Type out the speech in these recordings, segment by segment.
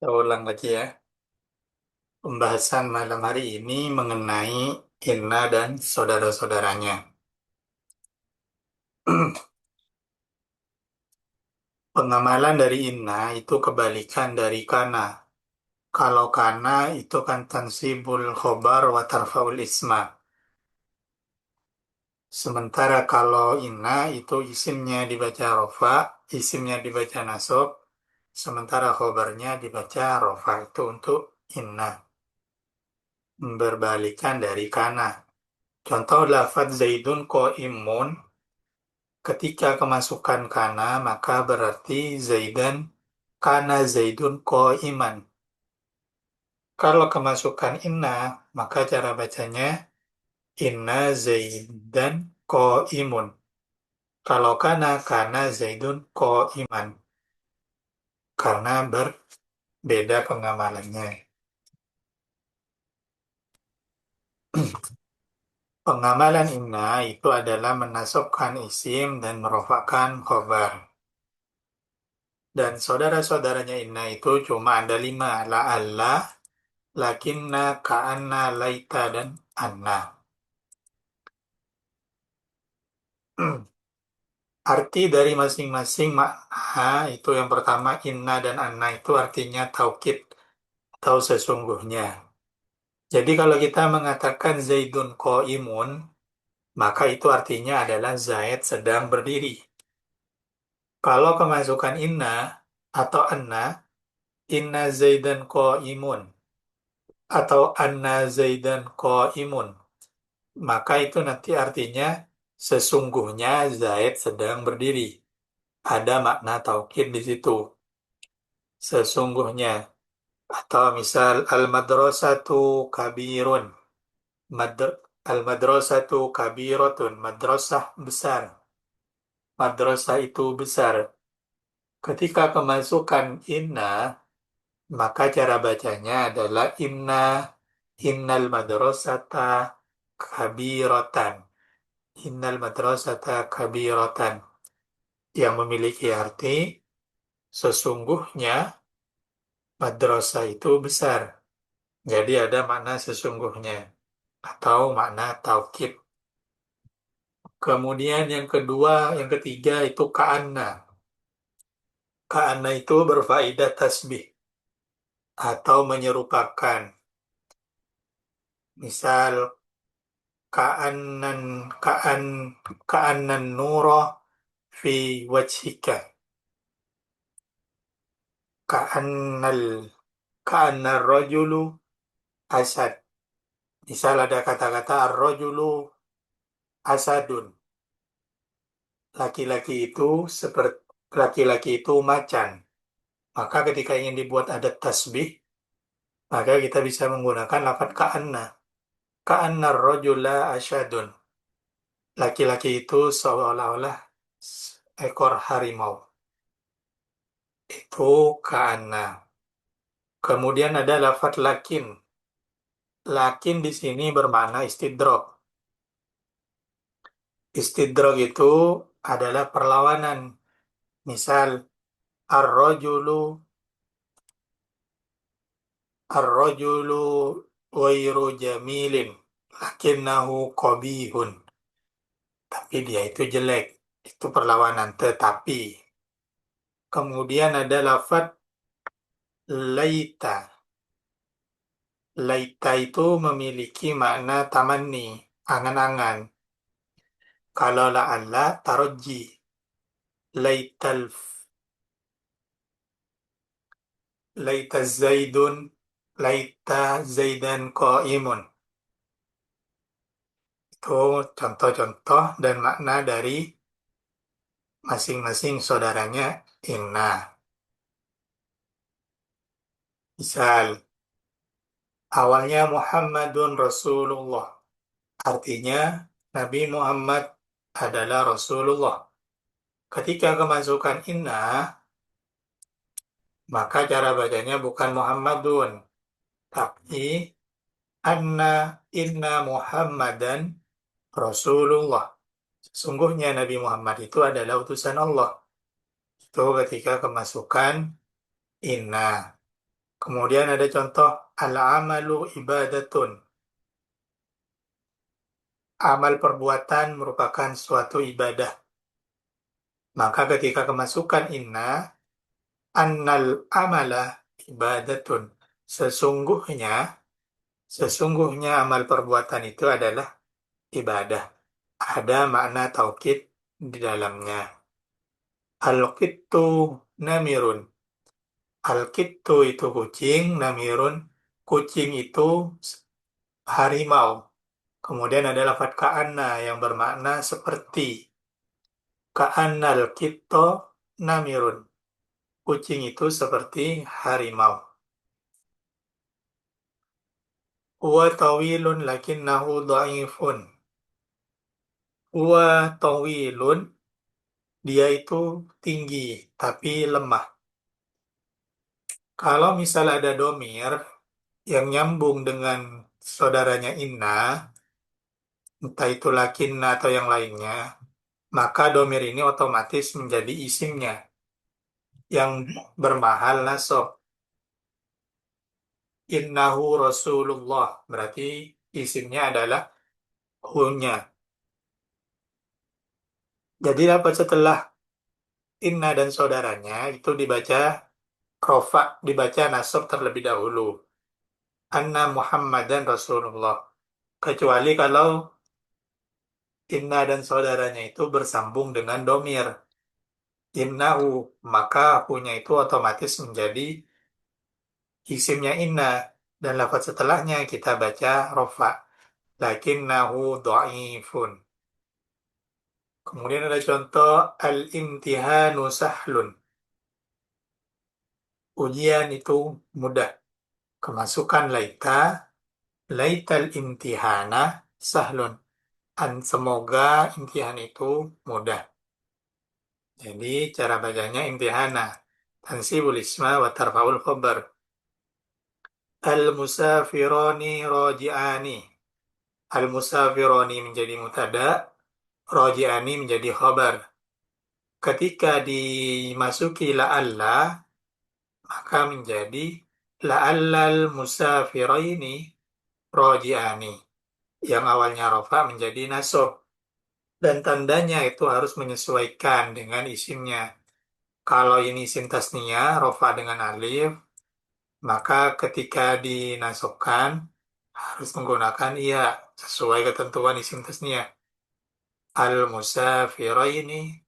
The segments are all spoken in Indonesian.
Kita ulang lagi ya. Pembahasan malam hari ini mengenai Inna dan saudara-saudaranya. Pengamalan dari Inna itu kebalikan dari Kana. Kalau Kana itu kan tansibul khobar wa tarfaul isma. Sementara kalau Inna itu isimnya dibaca rofa, isimnya dibaca nasab, sementara khobarnya dibaca rofa itu untuk Inna. Berbalikan dari Kana. Contoh lafadz Zaidun imun. Ketika kemasukan kana, maka berarti Zaidan kana Zaidun iman. Kalau kemasukan inna, maka cara bacanya inna Zaidan imun. Kalau kana Zaidun iman. Karena berbeda pengamalannya. Pengamalan inna itu adalah menasabkan isim dan merofakkan khobar. Dan saudara-saudaranya inna itu cuma ada 5. La'alla, lakinna, ka'anna, laita, dan anna. Arti dari masing-masing makna itu yang pertama inna dan anna itu artinya taukid atau sesungguhnya. Jadi kalau kita mengatakan Zaidun imun, maka itu artinya adalah Zaid sedang berdiri. Kalau kemasukan atau anna, inna Zaidan imun atau anna Zaidan imun, maka itu nanti artinya sesungguhnya Zaid sedang berdiri. Ada makna taukid di situ. Sesungguhnya. Atau misal al-madrasatu kabirun. Al-madrasatu kabiratun. Madrasah besar. Madrasah itu besar. Ketika kemasukan inna, maka cara bacanya adalah innal madrasata kabiratan. Innal madrasata kabiratan. Yang memiliki arti sesungguhnya madrasah itu besar. Jadi ada makna sesungguhnya atau makna taukid. Kemudian yang kedua, yang ketiga itu ka'anna. Ka'anna itu berfaedah tasbih atau menyerupakan. Misal ka'annan ka'an ka'annan nura fi wajhika. Ka'annal ka'annar rajulu asad. Misal ada kata-kata ar-rajulu asadun. Laki-laki itu seperti laki-laki itu macan. Maka ketika ingin dibuat ada tasbih, maka kita bisa menggunakan lafaz ka'anna. Ka'anna rajula asyadun. Laki-laki itu seolah-olah ekor harimau. Itu ka'anna. Kemudian ada lafaz lakin. Lakin di sini bermakna istidrok. Istidrok itu adalah perlawanan. Misal, ar-rajulu ar-rajulu ghairu jamilin lakinnahu qabihun. Tapi dia itu jelek. Itu perlawanan. Tetapi. Kemudian ada lafaz laita. Laita itu memiliki makna tamanni, angan-angan. Kalau la'alla, taroji. Laital, laita zaidun, laita zaidan qa'imun. Itu contoh-contoh dan makna dari masing-masing saudaranya inna. Misal, awalnya Muhammadun Rasulullah. Artinya, Nabi Muhammad adalah Rasulullah. Ketika kemasukan inna, maka cara bacanya bukan Muhammadun, tapi inna Muhammadan Rasulullah. Sesungguhnya Nabi Muhammad itu adalah utusan Allah. Itu ketika kemasukan inna. Kemudian ada contoh al-amalu ibadatun. Amal perbuatan merupakan suatu ibadah. Maka ketika kemasukan inna, annal amala ibadatun. Sesungguhnya, sesungguhnya amal perbuatan itu adalah ibadah. Ada makna taukid di dalamnya. Al-qittu namirun. Al-qittu itu kucing, namirun. Kucing itu harimau. Kemudian ada lafadz ka'anna yang bermakna seperti. Ka'annal kitto namirun. Kucing itu seperti harimau. Huwa tawilun lakinnahu dha'ifun. Huwa tawilun, dia itu tinggi tapi lemah. Kalau misal ada domir yang nyambung dengan saudaranya inna, entah itu lakinna atau yang lainnya, maka domir ini otomatis menjadi isimnya yang bermahal nasab. Innahu Rasulullah, berarti isimnya adalah hu-nya. Jadi dapat setelah inna dan saudaranya itu dibaca rofa, dibaca nasab terlebih dahulu. Anna Muhammadan Rasulullah. Kecuali kalau inna dan saudaranya itu bersambung dengan domir. Innahu, maka hu-nya itu otomatis menjadi isimnya inna. Dan lafaz setelahnya kita baca rofa. Lakinnahu do'ifun. Kemudian ada contoh al-imtihanu sahlun. Ujian itu mudah. Kemasukan laita, laital imtihana sahlun. Semoga imtihan itu mudah. Jadi cara bacanya imtihana. Tansibul isma wa tarfa'ul khabar. Al-musafironi roji'ani. Al-musafironi menjadi mutada, roji'ani menjadi khabar. Ketika dimasuki la'alla, maka menjadi la'allal musafiraini roji'ani. Yang awalnya rofa menjadi nasab. Dan tandanya itu harus menyesuaikan dengan isimnya. Kalau ini isim tasniyah, rofa dengan alif, maka ketika dinasobkan harus menggunakan iya sesuai ketentuan isim tasniyah. Al-musafiraini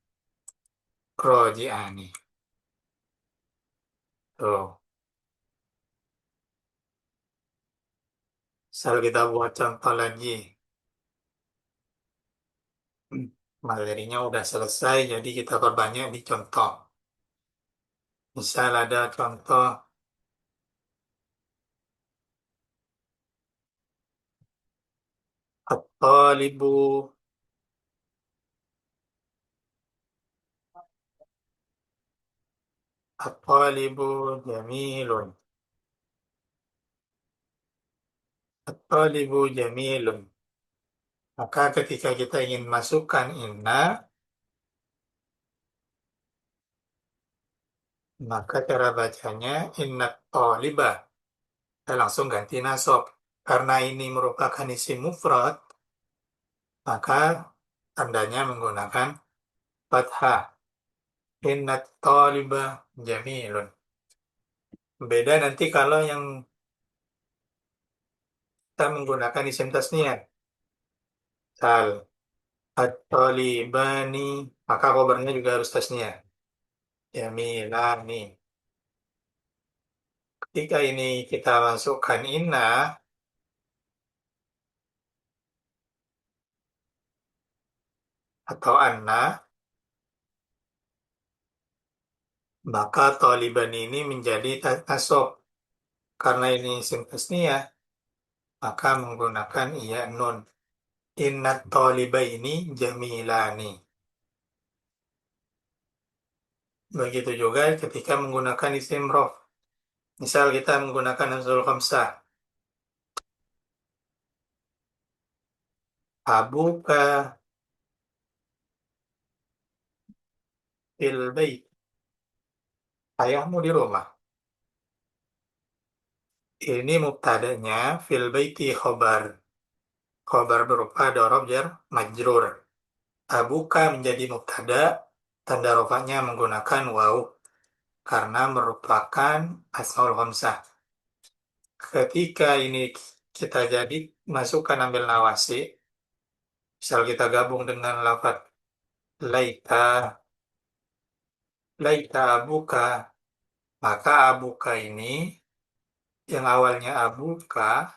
roji'ani. Tuh. Misal kita buat contoh lagi. Materinya udah selesai, jadi kita perbanyak di contoh. Misal ada contoh at-talibu at-talibu jamilun. At-talibu jamilun. Maka ketika kita ingin masukkan inna, maka cara bacanya inna taliba. Kita langsung ganti nasab. Karena ini merupakan isim mufrad, maka tandanya menggunakan fathah. Inna taliba jamilun. Beda nanti kalau yang kita menggunakan isim tasniyah. Misal, at-talibani, maka khobarnya juga harus tasniyah. Jamilani. Ketika ini kita masukkan inna atau anna, maka taliban ini menjadi nasab. Karena ini isim tasniyah, maka menggunakan iya nun. Inna taliba ini jamilani. Begitu juga ketika menggunakan isim rof. Misal kita menggunakan hamzul khamsah. Abuka fil bait. Ayahmu di rumah. Ini mubtadanya fil baiti khobar. Khobar berupa dorob jar majrur. Abuka menjadi mubtada, tanda rofanya menggunakan waw karena merupakan asmaul khamsah. Ketika ini kita jadi masukkan ambil nawasi, misal kita gabung dengan lafadz laita, laita abuka, maka abuka ini yang awalnya abuka,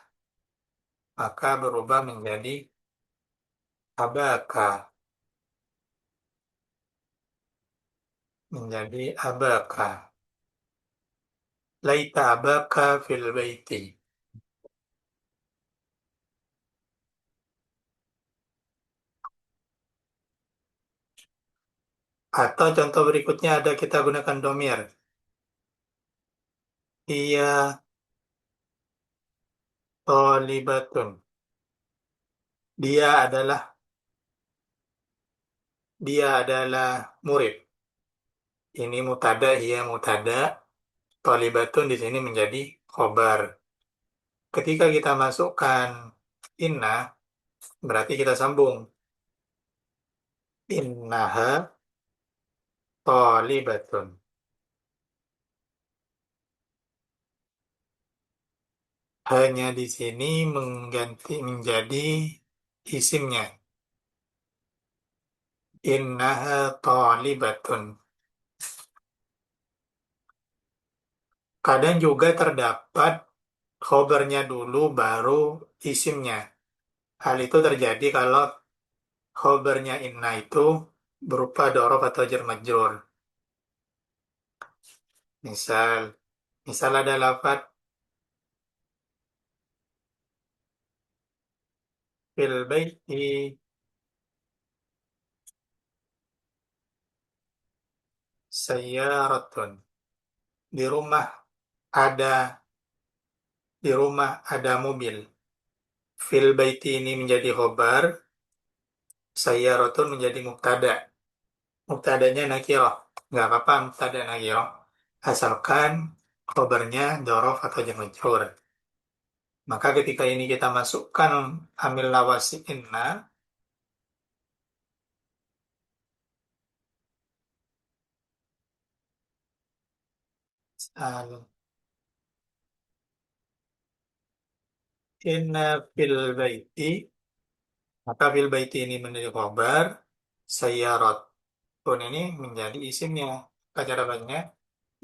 maka berubah menjadi abaka, menjadi abaka. Laita abaka fil baiti. Atau contoh berikutnya ada kita gunakan domir. Ia tolibatun. Dia adalah dia adalah murid. Ini mutada, ia mutada. Tolibatun di sini menjadi khobar. Ketika kita masukkan inna, berarti kita sambung. Innaha tolibatun. Hanya di sini mengganti menjadi isimnya. Innaha tolibatun. Kadang juga terdapat khobarnya dulu baru isimnya. Hal itu terjadi kalau khobarnya inna itu berupa dorof atau jar majrur. Misal, misal ada lafaz fil baiti sayyaratun. Di rumah ada di rumah ada mobil. Fil baiti ini menjadi khobar, sayyaratun menjadi mubtada. Mubtadanya nakirah. Nggak apa-apa mubtada nakirah. Asalkan khobarnya dorof atau jar majrur. Maka ketika ini kita masukkan amil lawasi inna, al inna fil baiti, maka fil baiti ini menjadi khobar, sayyarat pun ini menjadi isimnya. Cara bacanya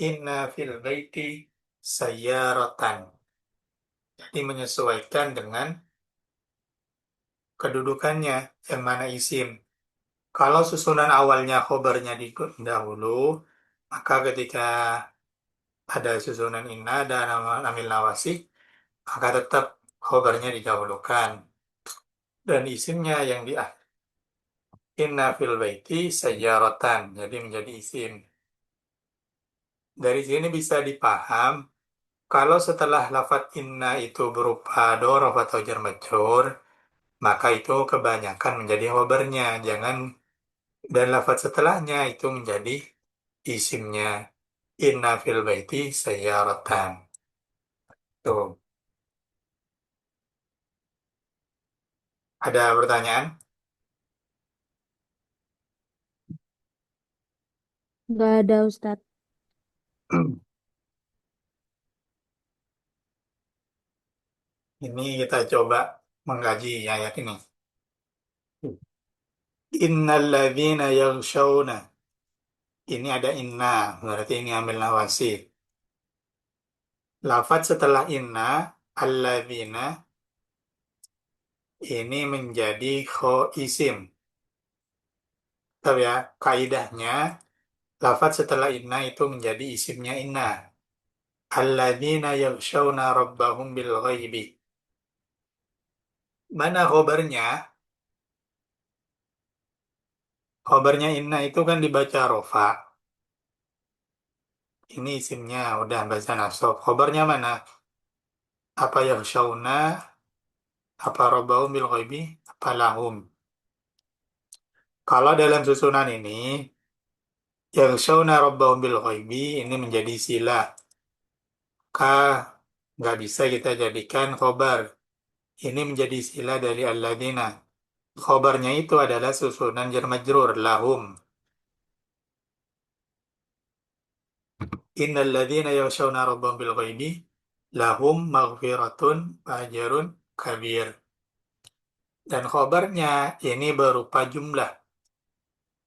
inna fil baiti sayyaratan. Jadi menyesuaikan dengan kedudukannya yang mana isim. Kalau susunan awalnya khobarnya dahulu, maka ketika ada susunan inna dan amil nawasi, maka tetap khobarnya didahulukan. Dan isimnya yang di inna fil baiti sayyarotan. Jadi menjadi isim. Dari sini bisa dipaham, kalau setelah lafat inna itu berupa dorof atau jar majrur, maka itu kebanyakan menjadi khobarnya. Jangan dan lafat setelahnya itu menjadi isimnya. Inna fil baiti sayyarotan. Tuh. Ada pertanyaan? Nggak ada Ustadz. Ini kita coba mengkaji ayat ini. Innalladzina yaghshawna. Ini ada inna, berarti ini ambil nawasi. Lafaz setelah inna, alladzina, ini menjadi kho isim. Tahu ya, kaidahnya, lafaz setelah inna itu menjadi isimnya inna. Alladzina yaghshawna rabbahum bil ghaibi. Mana khobarnya? Khobarnya inna itu kan dibaca rofa. Ini isimnya, udah baca nasab. Khobarnya mana? Apa yaghshawna? Apa rabbahum bil ghaibi? Apa lahum? Kalau dalam susunan ini, yang yaghshawna rabbahum bil ghaibi ini menjadi sila. Ka Nggak bisa kita jadikan khobar. Ini menjadi sila dari alladzina. Khobarnya itu adalah susunan jar majrur lahum. Innal ladzina yakhshawna rabbahum bil ghaibi lahum maghfiratun wa ajrun kabir. Dan khobarnya ini berupa jumlah,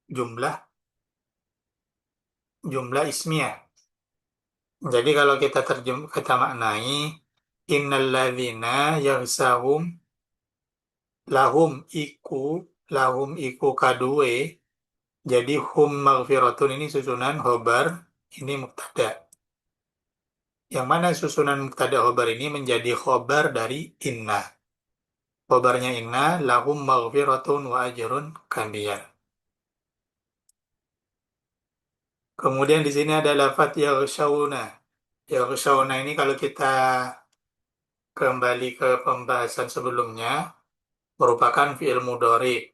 jumlah, jumlah ismiyah. Jadi kalau kita maknai innal ladzina yakhshawum lahum iku kadue. Jadi hum maghfiratun ini susunan khobar, ini mubtada. Yang mana susunan mubtada khobar ini menjadi khobar dari inna. Khobarnya inna lahum maghfiratun wa ajrun kabir. Kemudian di sini ada lafadz yaghshawna. Yaghshawna ini kalau kita kembali ke pembahasan sebelumnya merupakan fi'il mudhari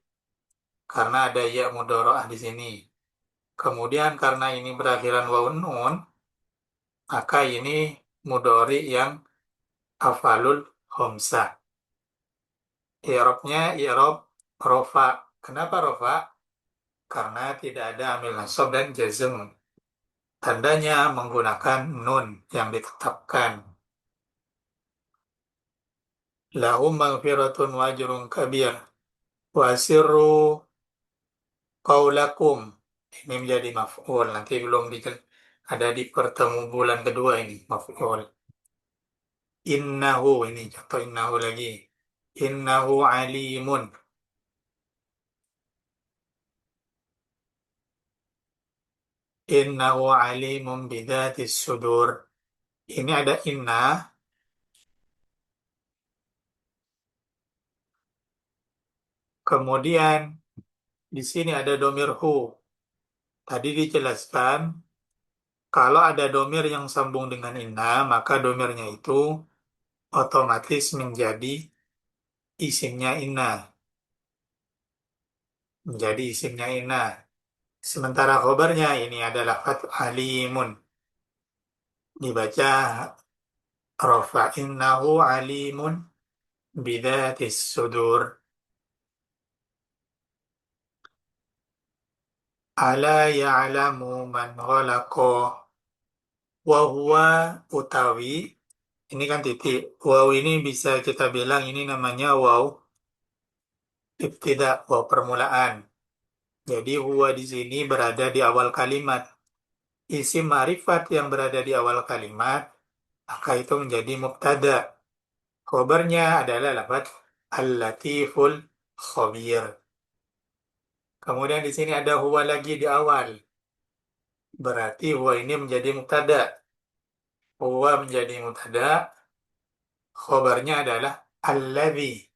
karena ada ya mudhari'ah di sini. Kemudian karena ini berakhiran waun nun, maka ini mudhari yang afalul khamsah. I'rabnya i'rab rofa. Kenapa rofa? Karena tidak ada amil nasab dan jazm. Tandanya menggunakan nun yang ditetapkan. Lahum maghfiratun wa ajrun kabir. Wa sirru qaulakum. Ini menjadi maf'ul. Nanti belum ada di pertemu bulan kedua ini maf'ul. Innahu ini contoh innahu lagi. Innahu alimun. Innahu alimun bidatis sudur. Ini ada inna. Kemudian di sini ada domir hu. Tadi dijelaskan kalau ada domir yang sambung dengan inna, maka domirnya itu otomatis menjadi isimnya inna. Menjadi isimnya inna. Sementara khobarnya ini adalah fat alimun. Dibaca rofa innahu alimun bidatis sudur. Ala ya'lamu man khalaqa. Wa huwa utawi. Ini kan titik. Waw ini bisa kita bilang ini namanya waw ibtida, waw permulaan. Jadi huwa di sini berada di awal kalimat. Isim ma'rifat yang berada di awal kalimat, maka itu menjadi mubtada. Khobarnya adalah lafaz al-latiful khabir. Kemudian di sini ada huwa lagi di awal. Berarti huwa ini menjadi mubtada. Huwa menjadi mubtada. Khobarnya adalah alladzi.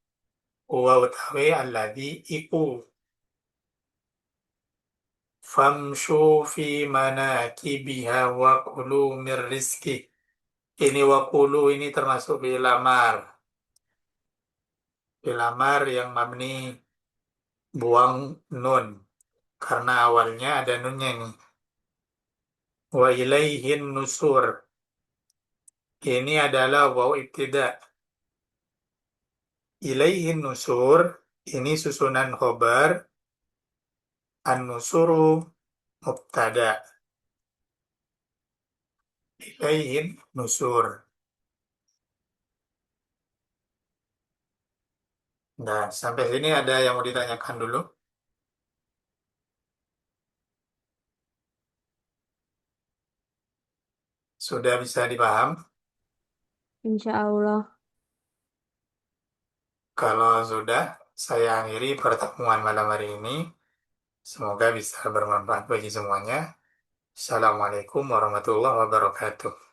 Huwa utawi alladzi iku. Famshu fi manakibiha wa kulu mir rizki. Ini wakulu ini termasuk fi'il amar yang mabni buang nun. Karena awalnya ada nunnya ini. Wa ilaihin nusur. Ini adalah waw ibtida. Ilaihin nusur. Ini susunan khobar. An-nusuru mubtada. Ilaihin nusur. Nah, sampai sini ada yang mau ditanyakan dulu. Sudah bisa dipaham? Insya Allah. Kalau sudah, saya akhiri pertemuan malam hari ini. Semoga bisa bermanfaat bagi semuanya. Assalamualaikum warahmatullahi wabarakatuh.